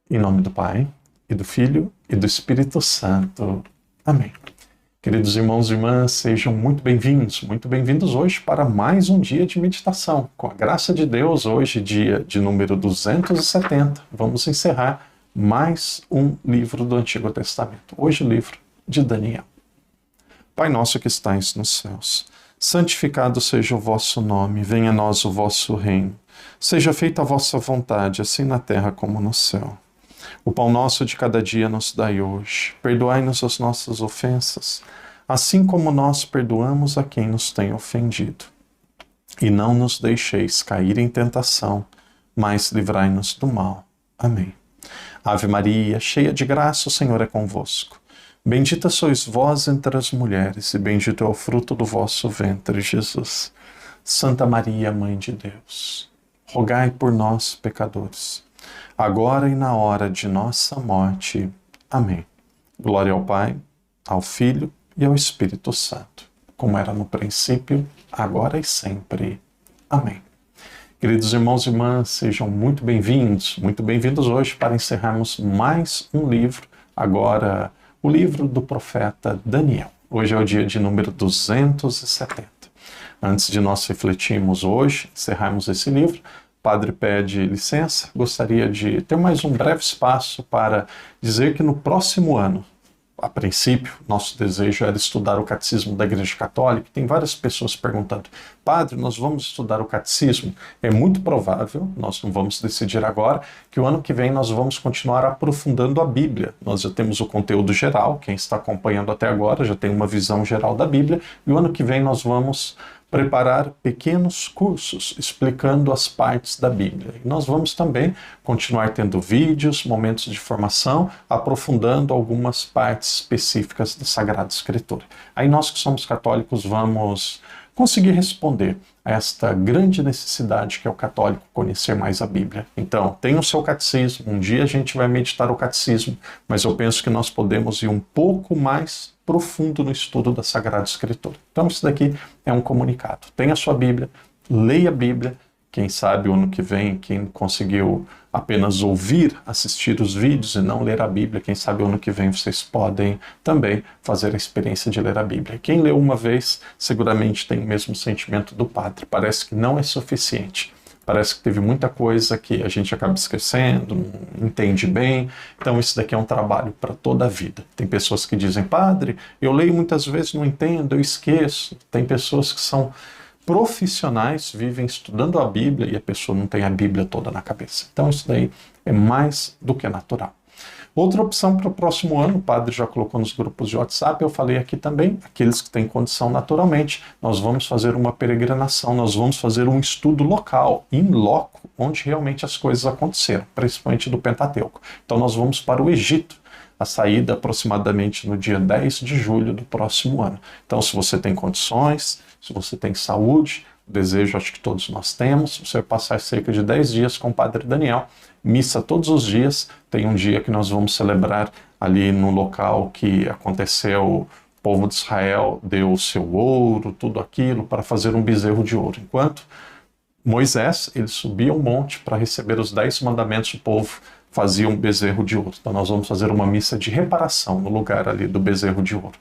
Em nome do Pai, e do Filho, e do Espírito Santo. Amém. Queridos irmãos e irmãs, sejam muito bem-vindos hoje para mais um dia de meditação. Com a graça de Deus, hoje, dia de número 270, vamos encerrar mais um livro do Antigo Testamento. Hoje, o livro de Daniel. Pai nosso que estais nos céus, santificado seja o vosso nome, venha a nós o vosso reino. Seja feita a vossa vontade, assim na terra como no céu. O pão nosso de cada dia nos dai hoje. Perdoai-nos as nossas ofensas, assim como nós perdoamos a quem nos tem ofendido. E não nos deixeis cair em tentação, mas livrai-nos do mal. Amém. Ave Maria, cheia de graça, o Senhor é convosco. Bendita sois vós entre as mulheres, e bendito é o fruto do vosso ventre, Jesus. Santa Maria, Mãe de Deus, rogai por nós, pecadores, agora e na hora de nossa morte. Amém. Glória ao Pai, ao Filho e ao Espírito Santo, como era no princípio, agora e sempre. Amém. Queridos irmãos e irmãs, sejam muito bem-vindos hoje para encerrarmos mais um livro, agora o livro do profeta Daniel. Hoje é o dia de número 270. Antes de nós refletirmos hoje, encerrarmos esse livro, o padre pede licença, gostaria de ter mais um breve espaço para dizer que no próximo ano, a princípio, nosso desejo era estudar o Catecismo da Igreja Católica. Tem várias pessoas perguntando, padre, nós vamos estudar o Catecismo? É muito provável, nós não vamos decidir agora, que o ano que vem nós vamos continuar aprofundando a Bíblia. Nós já temos o conteúdo geral, quem está acompanhando até agora já tem uma visão geral da Bíblia, e o ano que vem nós vamos preparar pequenos cursos explicando as partes da Bíblia. E nós vamos também continuar tendo vídeos, momentos de formação, aprofundando algumas partes específicas da Sagrada Escritura. Aí nós que somos católicos vamos conseguir responder a esta grande necessidade que é o católico conhecer mais a Bíblia. Então, tem o seu catecismo, um dia a gente vai meditar o catecismo, mas eu penso que nós podemos ir um pouco mais profundo no estudo da Sagrada Escritura. Então, isso daqui é um comunicado. Tenha a sua Bíblia, leia a Bíblia. Quem sabe o ano que vem, quem conseguiu apenas ouvir, assistir os vídeos e não ler a Bíblia, quem sabe o ano que vem vocês podem também fazer a experiência de ler a Bíblia. Quem leu uma vez, seguramente tem o mesmo sentimento do padre. Parece que não é suficiente. Parece que teve muita coisa que a gente acaba esquecendo, não entende bem. Então isso daqui é um trabalho para toda a vida. Tem pessoas que dizem, padre, eu leio muitas vezes, não entendo, eu esqueço. Tem pessoas que são profissionais, vivem estudando a Bíblia e a pessoa não tem a Bíblia toda na cabeça. Então isso daí é mais do que natural. Outra opção para o próximo ano, o padre já colocou nos grupos de WhatsApp, eu falei aqui também, aqueles que têm condição naturalmente, nós vamos fazer uma peregrinação, nós vamos fazer um estudo local, in loco, onde realmente as coisas aconteceram, principalmente do Pentateuco. Então nós vamos para o Egito, a saída aproximadamente no dia 10 de julho do próximo ano. Então se você tem condições, se você tem saúde, o desejo acho que todos nós temos, você vai passar cerca de 10 dias com o Padre Daniel, missa todos os dias, tem um dia que nós vamos celebrar ali no local que aconteceu, o povo de Israel deu o seu ouro, tudo aquilo, para fazer um bezerro de ouro. Enquanto Moisés, ele subia um monte para receber os 10 mandamentos, o povo fazia um bezerro de ouro. Então nós vamos fazer uma missa de reparação no lugar ali do bezerro de ouro.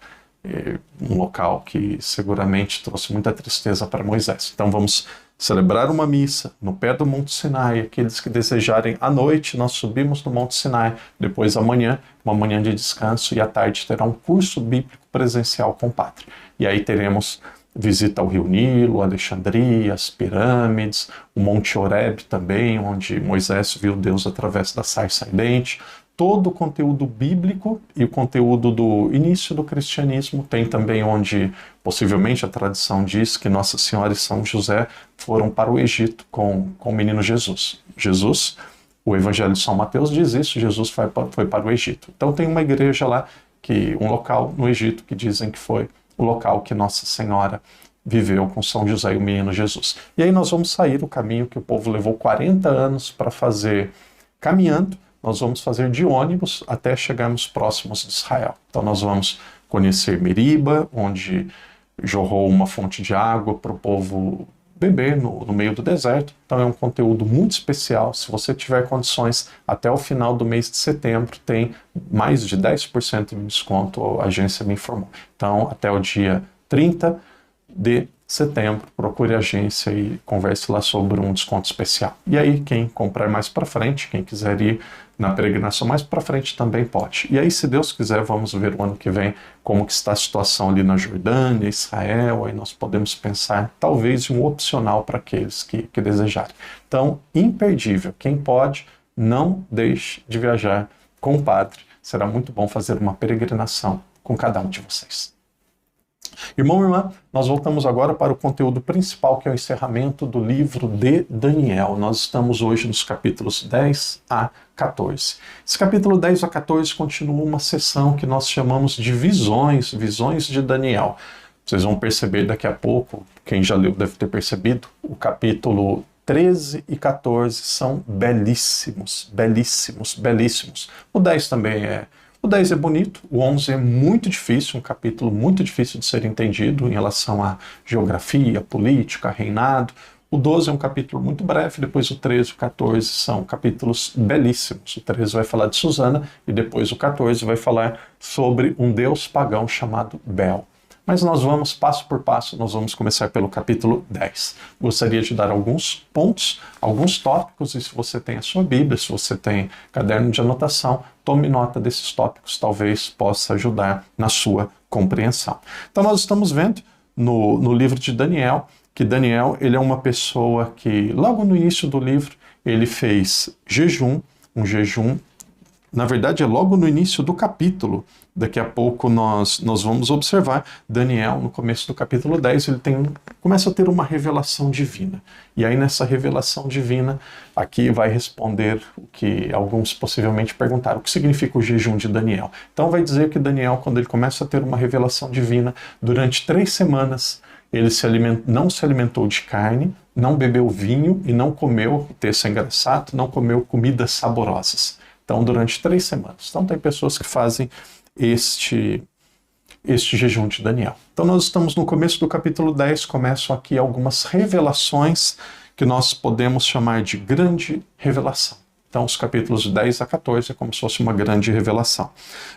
Um local que seguramente trouxe muita tristeza para Moisés. Então vamos celebrar uma missa no pé do Monte Sinai. Aqueles que desejarem, à noite nós subimos no Monte Sinai, depois amanhã, uma manhã de descanso, e à tarde terá um curso bíblico presencial com o padre. E aí teremos visita ao Rio Nilo, Alexandria, as pirâmides, o Monte Horebe também, onde Moisés viu Deus através da sarça ardente. Todo o conteúdo bíblico e o conteúdo do início do cristianismo, tem também onde possivelmente a tradição diz que Nossa Senhora e São José foram para o Egito com o menino Jesus. O Evangelho de São Mateus diz isso, Jesus foi para o Egito. Então tem uma igreja lá, um local no Egito que dizem que foi o local que Nossa Senhora viveu com São José e o menino Jesus. E aí nós vamos sair o caminho que o povo levou 40 anos para fazer caminhando, nós vamos fazer de ônibus até chegarmos próximos de Israel. Então nós vamos conhecer Meriba, onde jorrou uma fonte de água para o povo bebê no meio do deserto. Então é um conteúdo muito especial. Se você tiver condições, até o final do mês de setembro tem mais de 10% de desconto, a agência me informou. Então até o dia 30 de setembro, procure a agência e converse lá sobre um desconto especial. E aí quem comprar mais para frente, quem quiser ir na peregrinação mais para frente também pode. E aí, se Deus quiser, vamos ver o ano que vem como que está a situação ali na Jordânia, Israel, aí nós podemos pensar talvez em um opcional para aqueles que desejarem. Então, imperdível. Quem pode, não deixe de viajar com o Padre. Será muito bom fazer uma peregrinação com cada um de vocês. Irmão e irmã, nós voltamos agora para o conteúdo principal, que é o encerramento do livro de Daniel. Nós estamos hoje nos capítulos 10 a 14. Esse capítulo 10 a 14 continua uma sessão que nós chamamos de visões de Daniel. Vocês vão perceber daqui a pouco, quem já leu deve ter percebido, o capítulo 13 e 14 são belíssimos, belíssimos, belíssimos. O 10 também é. O 10 é bonito, o 11 é muito difícil, um capítulo muito difícil de ser entendido em relação à geografia, política, reinado. O 12 é um capítulo muito breve, depois o 13 e o 14 são capítulos belíssimos. O 13 vai falar de Susana e depois o 14 vai falar sobre um deus pagão chamado Bel. Mas nós vamos passo por passo, nós vamos começar pelo capítulo 10. Gostaria de dar alguns pontos, alguns tópicos, e se você tem a sua Bíblia, se você tem caderno de anotação, tome nota desses tópicos, talvez possa ajudar na sua compreensão. Então nós estamos vendo no livro de Daniel, que Daniel ele é uma pessoa que logo no início do livro ele fez jejum, um jejum. Na verdade, é logo no início do capítulo. Daqui a pouco nós vamos observar Daniel, no começo do capítulo 10, ele começa a ter uma revelação divina. E aí nessa revelação divina, aqui vai responder o que alguns possivelmente perguntaram, o que significa o jejum de Daniel. Então vai dizer que Daniel, quando ele começa a ter uma revelação divina, durante 3 semanas, ele não se alimentou de carne, não bebeu vinho e não comeu, o texto é engraçado, não comeu comidas saborosas. Então, durante 3 semanas. Então, tem pessoas que fazem este jejum de Daniel. Então, nós estamos no começo do capítulo 10, começam aqui algumas revelações que nós podemos chamar de grande revelação. Então, os capítulos 10 a 14 é como se fosse uma grande revelação.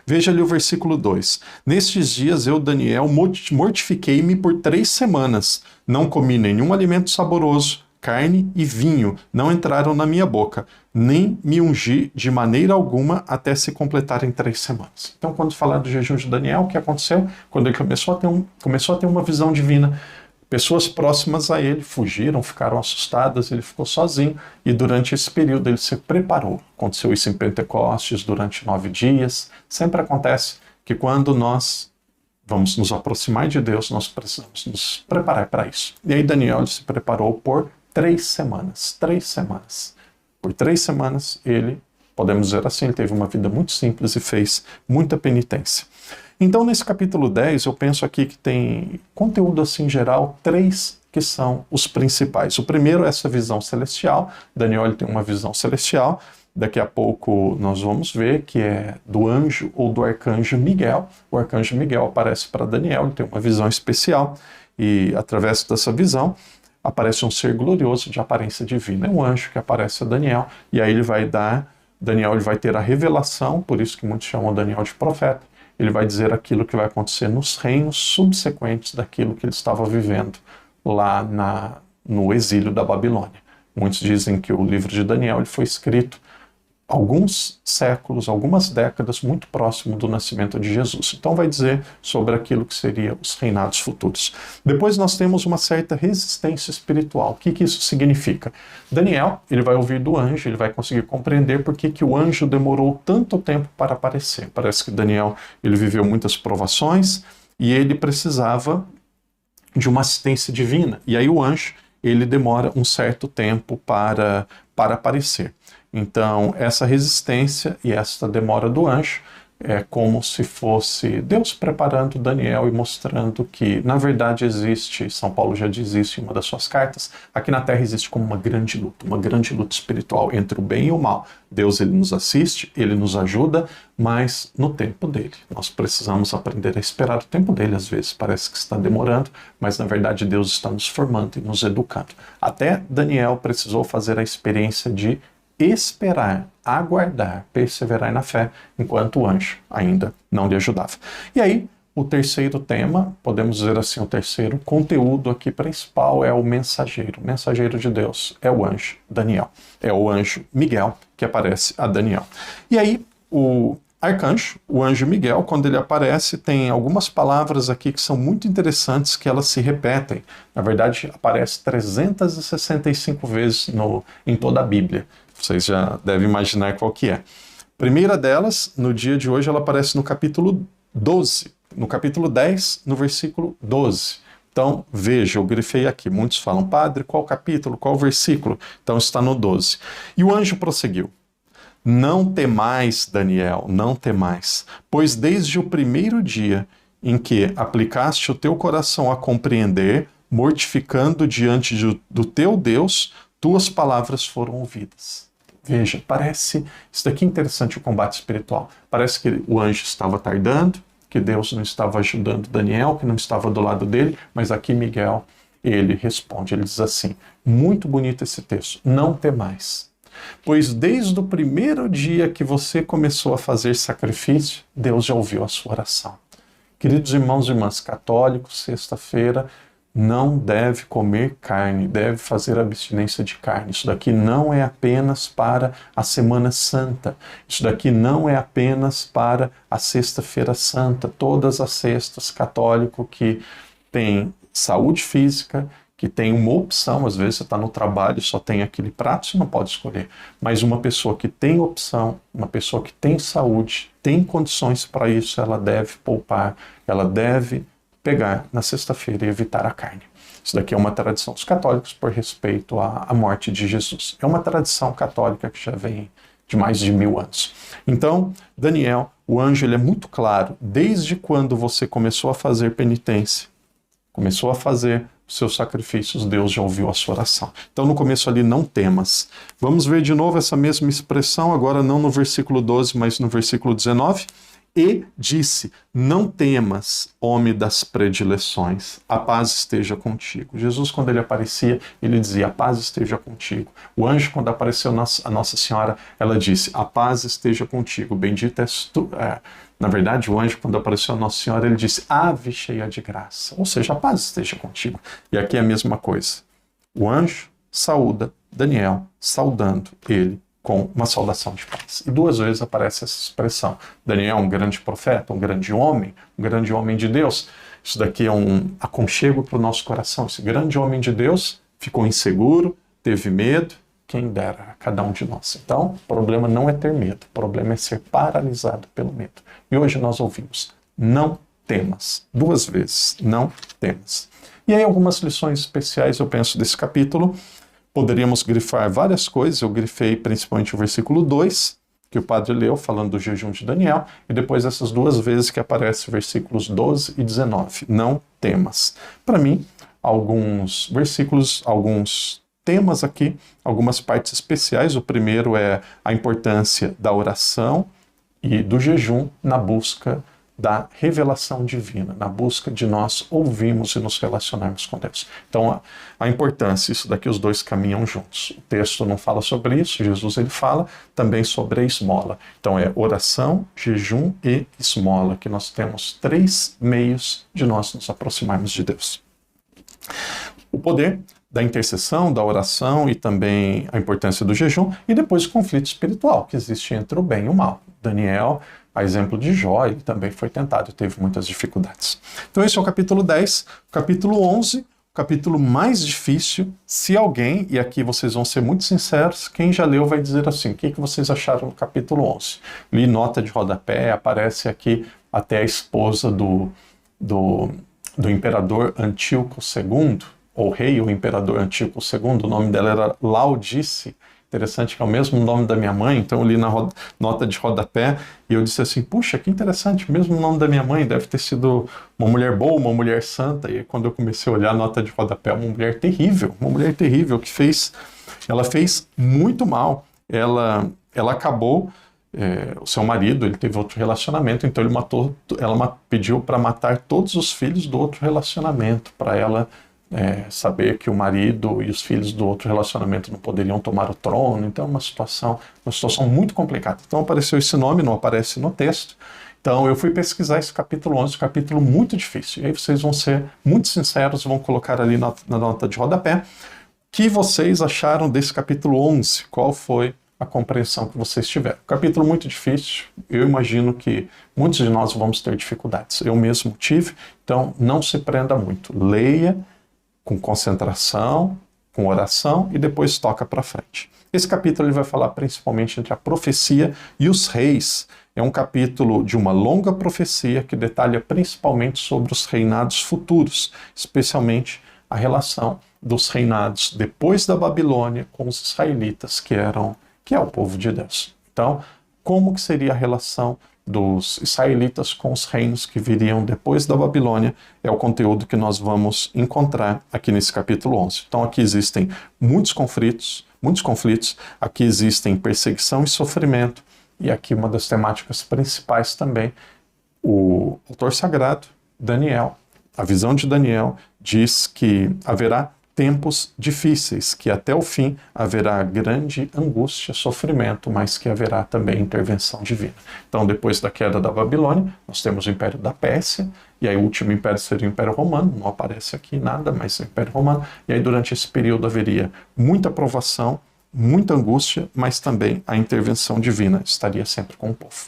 Veja ali o versículo 2. Nestes dias eu, Daniel, mortifiquei-me por 3 semanas. Não comi nenhum alimento saboroso, carne e vinho não entraram na minha boca, nem me ungi de maneira alguma até se completarem 3 semanas. Então, quando falar do jejum de Daniel, o que aconteceu? Quando ele começou a ter uma visão divina, pessoas próximas a ele fugiram, ficaram assustadas, ele ficou sozinho, e durante esse período ele se preparou. Aconteceu isso em Pentecostes durante 9 dias. Sempre acontece que quando nós vamos nos aproximar de Deus, nós precisamos nos preparar para isso. E aí Daniel se preparou por 3 semanas. 3 semanas. Por 3 semanas ele, podemos dizer assim, ele teve uma vida muito simples e fez muita penitência. Então nesse capítulo 10 eu penso aqui que tem conteúdo assim em geral, 3 que são os principais. O primeiro é essa visão celestial. Daniel ele tem uma visão celestial. Daqui a pouco nós vamos ver que é do anjo ou do arcanjo Miguel. O arcanjo Miguel aparece para Daniel, ele tem uma visão especial e através dessa visão aparece um ser glorioso de aparência divina. É um anjo que aparece a Daniel e aí Daniel ele vai ter a revelação, por isso que muitos chamam Daniel de profeta. Ele vai dizer aquilo que vai acontecer nos reinos subsequentes daquilo que ele estava vivendo lá no exílio da Babilônia. Muitos dizem que o livro de Daniel ele foi escrito alguns séculos, algumas décadas muito próximo do nascimento de Jesus. Então vai dizer sobre aquilo que seria os reinados futuros. Depois nós temos uma certa resistência espiritual. O que isso significa? Daniel, ele vai ouvir do anjo, ele vai conseguir compreender por que o anjo demorou tanto tempo para aparecer. Parece que Daniel, ele viveu muitas provações e ele precisava de uma assistência divina. E aí o anjo, ele demora um certo tempo para aparecer. Então, essa resistência e essa demora do anjo é como se fosse Deus preparando Daniel e mostrando que, na verdade, existe, São Paulo já diz isso em uma das suas cartas, aqui na Terra existe como uma grande luta espiritual entre o bem e o mal. Deus, ele nos assiste, ele nos ajuda, mas no tempo dele. Nós precisamos aprender a esperar o tempo dele, às vezes. Parece que está demorando, mas na verdade Deus está nos formando e nos educando. Até Daniel precisou fazer a experiência de esperar, aguardar, perseverar na fé, enquanto o anjo ainda não lhe ajudava. E aí, o terceiro tema, podemos dizer assim, o terceiro conteúdo aqui principal é o mensageiro. O mensageiro de Deus é o anjo Daniel. É o anjo Miguel que aparece a Daniel. E aí, o arcanjo, o anjo Miguel, quando ele aparece, tem algumas palavras aqui que são muito interessantes, que elas se repetem. Na verdade, aparece 365 vezes em toda a Bíblia. Vocês já devem imaginar qual que é. A primeira delas, no dia de hoje, ela aparece no capítulo 12. No capítulo 10, no versículo 12. Então, veja, eu grifei aqui. Muitos falam, padre, qual capítulo, qual versículo? Então, está no 12. E o anjo prosseguiu. Não temais, Daniel, não temais, pois desde o primeiro dia em que aplicaste o teu coração a compreender, mortificando diante do teu Deus, tuas palavras foram ouvidas. Veja, parece, isso daqui é interessante, o combate espiritual. Parece que o anjo estava tardando, que Deus não estava ajudando Daniel, que não estava do lado dele, mas aqui Miguel, ele responde, ele diz assim, muito bonito esse texto, não temais. Pois desde o primeiro dia que você começou a fazer sacrifício, Deus já ouviu a sua oração. Queridos irmãos e irmãs católicos, sexta-feira não deve comer carne, deve fazer abstinência de carne. Isso daqui não é apenas para a Semana Santa. Isso daqui não é apenas para a Sexta-feira Santa. Todas as sextas, católico que tem saúde física, que tem uma opção, às vezes você está no trabalho, só tem aquele prato, você não pode escolher. Mas uma pessoa que tem opção, uma pessoa que tem saúde, tem condições para isso, ela deve poupar, ela deve pegar na sexta-feira e evitar a carne. Isso daqui é uma tradição dos católicos por respeito à morte de Jesus. É uma tradição católica que já vem de mais de 1000 anos. Então, Daniel, o anjo, ele é muito claro, desde quando você começou a fazer penitência, começou a fazer os seus sacrifícios, Deus já ouviu a sua oração. Então, no começo ali, não temas. Vamos ver de novo essa mesma expressão, agora não no versículo 12, mas no versículo 19. E disse, não temas, homem das predileções, a paz esteja contigo. Jesus, quando ele aparecia, ele dizia, a paz esteja contigo. O anjo, quando apareceu a Nossa Senhora, ela disse, a paz esteja contigo, bendita és tu. Na verdade, o anjo, quando apareceu a Nossa Senhora, ele disse, ave cheia de graça, ou seja, a paz esteja contigo. E aqui é a mesma coisa. O anjo saúda Daniel, saudando ele com uma saudação de paz. E 2 vezes aparece essa expressão. Daniel, um grande profeta, um grande homem de Deus. Isso daqui é um aconchego para o nosso coração. Esse grande homem de Deus ficou inseguro, teve medo, quem dera a cada um de nós. Então, o problema não é ter medo, o problema é ser paralisado pelo medo. E hoje nós ouvimos, não temas, 2 vezes, não temas. E aí algumas lições especiais, eu penso, desse capítulo. Poderíamos grifar várias coisas, eu grifei principalmente o versículo 2, que o padre leu, falando do jejum de Daniel, e depois essas 2 vezes que aparecem versículos 12 e 19, não temas. Para mim, alguns versículos, alguns temas aqui, algumas partes especiais. O primeiro é a importância da oração e do jejum na busca da revelação divina, na busca de nós ouvirmos e nos relacionarmos com Deus. Então, a importância, isso daqui os 2 caminham juntos. O texto não fala sobre isso, Jesus ele fala também sobre a esmola. Então, é oração, jejum e esmola, que nós temos 3 meios de nós nos aproximarmos de Deus. O poder da intercessão, da oração e também a importância do jejum, e depois o conflito espiritual que existe entre o bem e o mal. Daniel, a exemplo de Jó, ele também foi tentado e teve muitas dificuldades. Então esse é o capítulo 10. O capítulo 11, o capítulo mais difícil. Se alguém, e aqui vocês vão ser muito sinceros, quem já leu vai dizer assim, o que vocês acharam do capítulo 11? Li nota de rodapé, aparece aqui até a esposa do imperador Antíoco II, ou rei ou imperador Antíoco II, o nome dela era Laodice. Interessante que é o mesmo nome da minha mãe, então eu li na nota de rodapé e eu disse assim, puxa, que interessante, mesmo nome da minha mãe, deve ter sido uma mulher boa, uma mulher santa. E quando eu comecei a olhar a nota de rodapé, uma mulher terrível que ela fez muito mal. Ela acabou, o seu marido, ele teve outro relacionamento, então ela pediu para matar todos os filhos do outro relacionamento, para ela saber que o marido e os filhos do outro relacionamento não poderiam tomar o trono. Então é uma situação muito complicada. Então apareceu esse nome, não aparece no texto. Então eu fui pesquisar esse capítulo 11, capítulo muito difícil. E aí vocês vão ser muito sinceros, vão colocar ali na nota de rodapé. O que vocês acharam desse capítulo 11? Qual foi a compreensão que vocês tiveram? Capítulo muito difícil, eu imagino que muitos de nós vamos ter dificuldades. Eu mesmo tive, então não se prenda muito. Leia com concentração, com oração e depois toca para frente. Esse capítulo ele vai falar principalmente entre a profecia e os reis. É um capítulo de uma longa profecia que detalha principalmente sobre os reinados futuros, especialmente a relação dos reinados depois da Babilônia com os israelitas, que é o povo de Deus. Então, como que seria a relação dos israelitas com os reinos que viriam depois da Babilônia, é o conteúdo que nós vamos encontrar aqui nesse capítulo 11. Então aqui existem muitos conflitos, aqui existem perseguição e sofrimento, e aqui uma das temáticas principais também, o autor sagrado, Daniel, a visão de Daniel diz que haverá tempos difíceis, que até o fim haverá grande angústia, sofrimento, mas que haverá também intervenção divina. Então, depois da queda da Babilônia, nós temos o Império da Pérsia, e aí o último império seria o Império Romano, não aparece aqui nada, mas é o Império Romano, e aí durante esse período haveria muita provação, muita angústia, mas também a intervenção divina estaria sempre com o povo.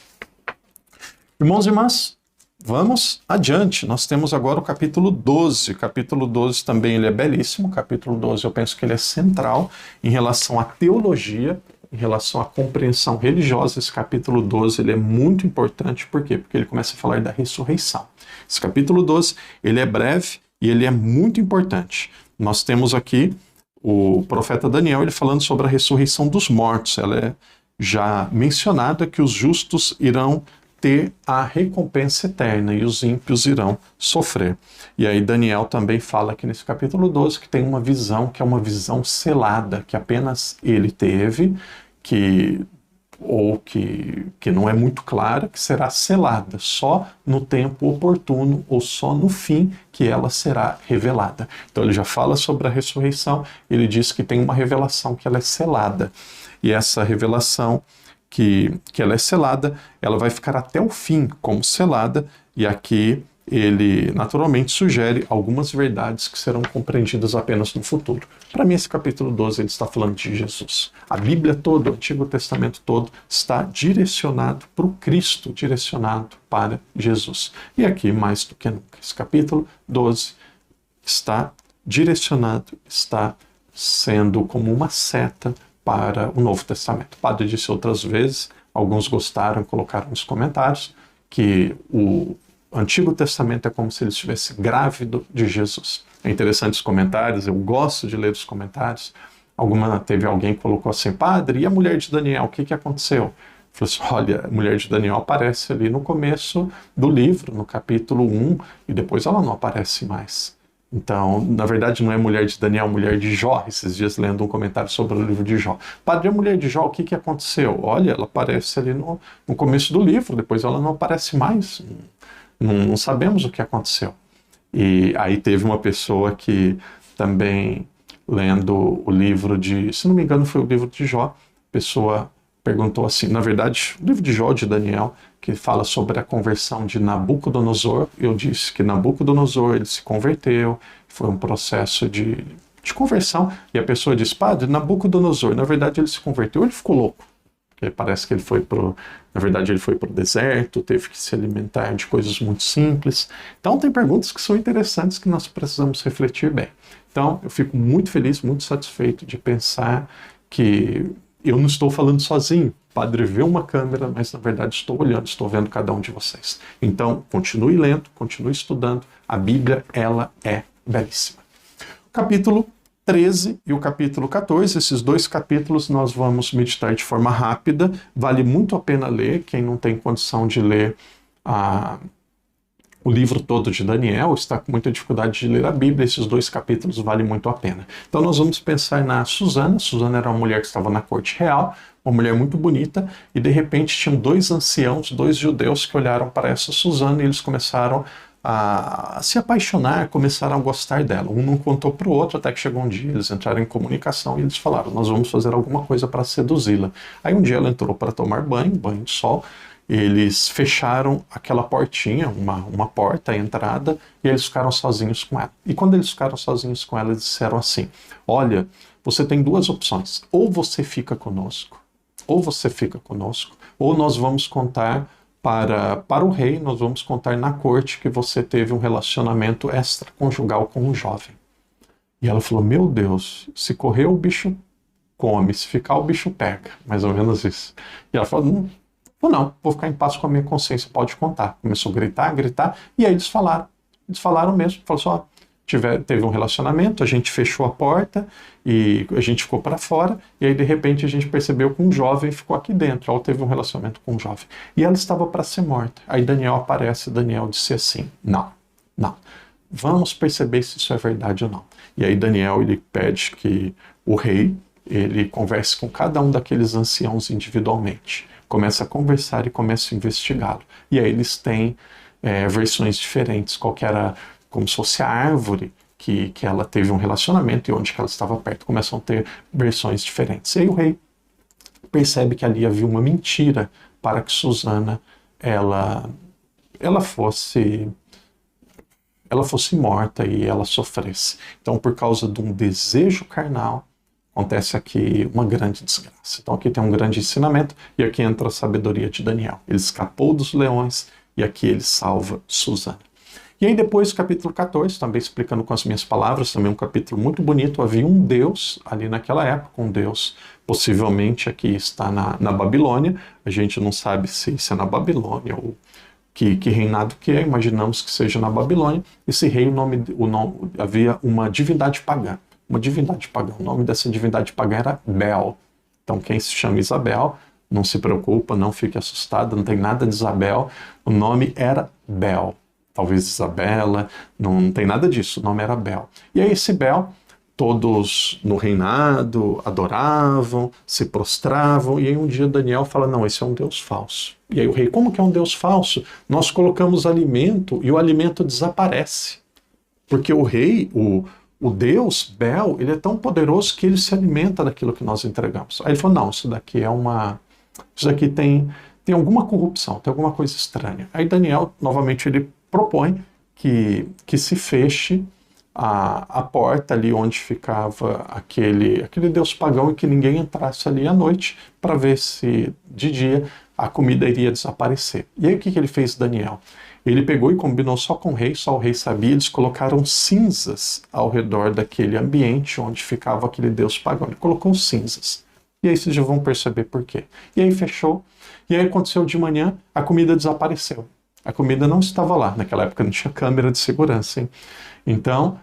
Irmãos e irmãs, vamos adiante, nós temos agora o capítulo 12. O capítulo 12 também ele é belíssimo. O capítulo 12 eu penso que ele é central em relação à teologia, em relação à compreensão religiosa. Esse capítulo 12 ele é muito importante, por quê? Porque ele começa a falar da ressurreição. Esse capítulo 12 ele é breve e ele é muito importante. Nós temos aqui o profeta Daniel ele falando sobre a ressurreição dos mortos. Ela é já mencionada que os justos irão ter a recompensa eterna e os ímpios irão sofrer. E aí Daniel também fala aqui nesse capítulo 12 que tem uma visão que é uma visão selada, que apenas ele teve, que não é muito clara, que será selada só no tempo oportuno ou só no fim que ela será revelada. Então ele já fala sobre a ressurreição, ele diz que tem uma revelação que ela é selada. E essa revelação que ela é selada, ela vai ficar até o fim como selada, e aqui ele naturalmente sugere algumas verdades que serão compreendidas apenas no futuro. Para mim esse capítulo 12 ele está falando de Jesus. A Bíblia toda, o Antigo Testamento todo, está direcionado para o Cristo, direcionado para Jesus. E aqui mais do que nunca, esse capítulo 12 está direcionado, está sendo como uma seta para o Novo Testamento. O padre disse outras vezes, alguns gostaram, colocaram nos comentários, que o Antigo Testamento é como se ele estivesse grávido de Jesus. É interessante os comentários, eu gosto de ler os comentários. Teve alguém que colocou assim, padre, e a mulher de Daniel, o que aconteceu? Falei assim, olha, a mulher de Daniel aparece ali no começo do livro, no capítulo 1, e depois ela não aparece mais. Então, na verdade, não é mulher de Daniel, mulher de Jó. Esses dias lendo um comentário sobre o livro de Jó. Padre, a mulher de Jó, o que aconteceu? Olha, ela aparece ali no começo do livro, depois ela não aparece mais. Não sabemos o que aconteceu. E aí teve uma pessoa que também, lendo o livro se não me engano foi o livro de Jó, a pessoa perguntou assim, na verdade, o livro de Jó, de Daniel, que fala sobre a conversão de Nabucodonosor. Eu disse que Nabucodonosor ele se converteu, foi um processo de conversão, e a pessoa disse, padre, Nabucodonosor, na verdade ele se converteu, ele ficou louco. Porque parece que ele foi pro deserto, teve que se alimentar de coisas muito simples. Então tem perguntas que são interessantes que nós precisamos refletir bem. Então eu fico muito feliz, muito satisfeito de pensar que eu não estou falando sozinho. O padre vê uma câmera, mas na verdade estou olhando, estou vendo cada um de vocês. Então, continue lendo, continue estudando. A Bíblia, ela é belíssima. Capítulo 13 e o capítulo 14, esses 2 capítulos nós vamos meditar de forma rápida, vale muito a pena ler, quem não tem condição de ler o livro todo de Daniel, está com muita dificuldade de ler a Bíblia, esses 2 capítulos valem muito a pena. Então nós vamos pensar na Susana. Susana era uma mulher que estava na corte real, uma mulher muito bonita, e de repente tinham 2 anciãos, 2 judeus que olharam para essa Susana e eles começaram a se apaixonar, começaram a gostar dela. Um não contou para o outro, até que chegou um dia, eles entraram em comunicação e eles falaram, nós vamos fazer alguma coisa para seduzi-la. Aí um dia ela entrou para tomar banho de sol, eles fecharam aquela portinha, uma porta, a entrada, e eles ficaram sozinhos com ela. E quando eles ficaram sozinhos com ela, eles disseram assim, olha, você tem 2 opções, ou você fica conosco, ou nós vamos contar para o rei, nós vamos contar na corte que você teve um relacionamento extraconjugal com um jovem. E ela falou, meu Deus, se correr o bicho come, se ficar o bicho pega, mais ou menos isso. E ela falou, não, vou ficar em paz com a minha consciência, pode contar. Começou a gritar, e aí eles falaram mesmo, falou só, teve um relacionamento, a gente fechou a porta e a gente ficou para fora, e aí de repente a gente percebeu que um jovem ficou aqui dentro, ela teve um relacionamento com um jovem. E ela estava para ser morta. Aí Daniel aparece, Daniel disse assim, não, vamos perceber se isso é verdade ou não. E aí Daniel, ele pede que o rei, ele converse com cada um daqueles anciãos individualmente. Começa a conversar e começa a investigá-lo. E aí eles têm versões diferentes, qual que era como se fosse a árvore que ela teve um relacionamento e onde que ela estava perto. Começam a ter versões diferentes. E aí o rei percebe que ali havia uma mentira para que Susana ela fosse morta e ela sofresse. Então, por causa de um desejo carnal, acontece aqui uma grande desgraça. Então aqui tem um grande ensinamento e aqui entra a sabedoria de Daniel. Ele escapou dos leões e aqui ele salva Susana. E aí depois, capítulo 14, também explicando com as minhas palavras, também um capítulo muito bonito. Havia um Deus ali naquela época, um Deus possivelmente aqui está na Babilônia. A gente não sabe se isso é na Babilônia ou que reinado que é, imaginamos que seja na Babilônia. Esse rei, havia uma divindade pagã. O nome dessa divindade pagã era Bel. Então quem se chama Isabel, não se preocupa, não fique assustado, não tem nada de Isabel. O nome era Bel. Talvez Isabela, não tem nada disso, o nome era Bel. E aí esse Bel, todos no reinado adoravam, se prostravam, e aí um dia Daniel fala, não, esse é um Deus falso. E aí o rei, como que é um Deus falso? Nós colocamos alimento e o alimento desaparece. Porque o rei, o Deus, Bel, ele é tão poderoso que ele se alimenta daquilo que nós entregamos. Aí ele falou, não, isso daqui tem alguma corrupção, tem alguma coisa estranha. Aí Daniel, novamente, ele propõe que se feche a porta ali onde ficava aquele Deus pagão e que ninguém entrasse ali à noite para ver se de dia a comida iria desaparecer. E aí o que ele fez, Daniel? Ele pegou e combinou só com o rei, só o rei sabia, eles colocaram cinzas ao redor daquele ambiente onde ficava aquele Deus pagão. Ele colocou cinzas. E aí vocês já vão perceber por quê. E aí fechou. E aí aconteceu de manhã, a comida desapareceu. A comida não estava lá. Naquela época não tinha câmera de segurança, hein? Então,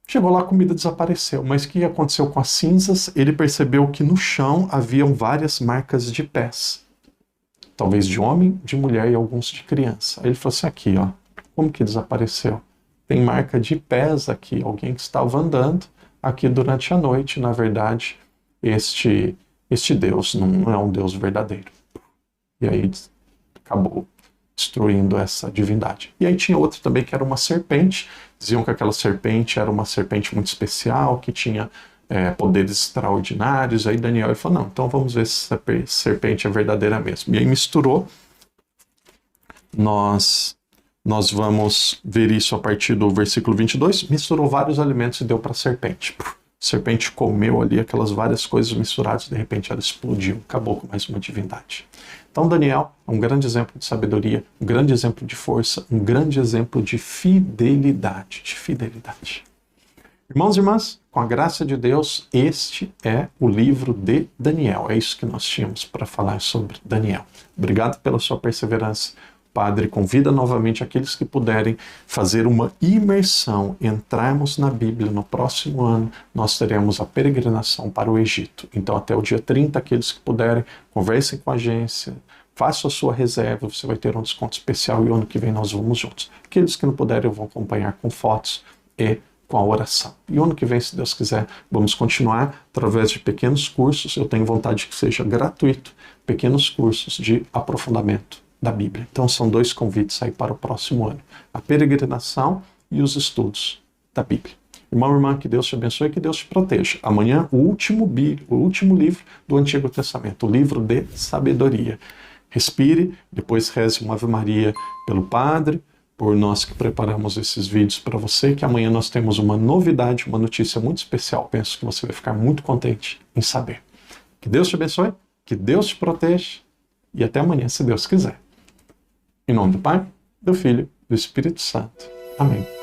chegou lá, a comida desapareceu. Mas o que aconteceu com as cinzas? Ele percebeu que no chão haviam várias marcas de pés. Talvez de homem, de mulher e alguns de criança. Aí ele falou assim, aqui, ó, como que desapareceu? Tem marca de pés aqui, alguém que estava andando aqui durante a noite. Na verdade, este Deus não é um Deus verdadeiro. E aí acabou destruindo essa divindade. E aí tinha outro também que era uma serpente. Diziam que aquela serpente era uma serpente muito especial, que tinha poderes extraordinários. Aí Daniel falou, não, então vamos ver se essa serpente é verdadeira mesmo. E aí misturou. Nós vamos ver isso a partir do versículo 22. Misturou vários alimentos e deu para a serpente. A serpente comeu ali aquelas várias coisas misturadas, de repente ela explodiu, acabou com mais uma divindade. Então Daniel é um grande exemplo de sabedoria, um grande exemplo de força, um grande exemplo de fidelidade. Irmãos e irmãs, com a graça de Deus, este é o livro de Daniel. É isso que nós tínhamos para falar sobre Daniel. Obrigado pela sua perseverança, Padre convida novamente aqueles que puderem fazer uma imersão, entrarmos na Bíblia. No próximo ano nós teremos a peregrinação para o Egito. Então até o dia 30, aqueles que puderem, conversem com a agência, façam a sua reserva, você vai ter um desconto especial e o ano que vem nós vamos juntos. Aqueles que não puderem eu vou acompanhar com fotos e com a oração. E o ano que vem, se Deus quiser, vamos continuar através de pequenos cursos. Eu tenho vontade que seja gratuito, pequenos cursos de aprofundamento da Bíblia. Então são 2 convites aí para o próximo ano: a peregrinação e os estudos da Bíblia. Irmão, irmã, que Deus te abençoe e que Deus te proteja. Amanhã, o último livro do Antigo Testamento, o livro de sabedoria. Respire, depois reze uma Ave Maria pelo Padre, por nós que preparamos esses vídeos para você, que amanhã nós temos uma novidade, uma notícia muito especial. Penso que você vai ficar muito contente em saber. Que Deus te abençoe, que Deus te proteja e até amanhã, se Deus quiser. Em nome do Pai, do Filho e do Espírito Santo. Amém.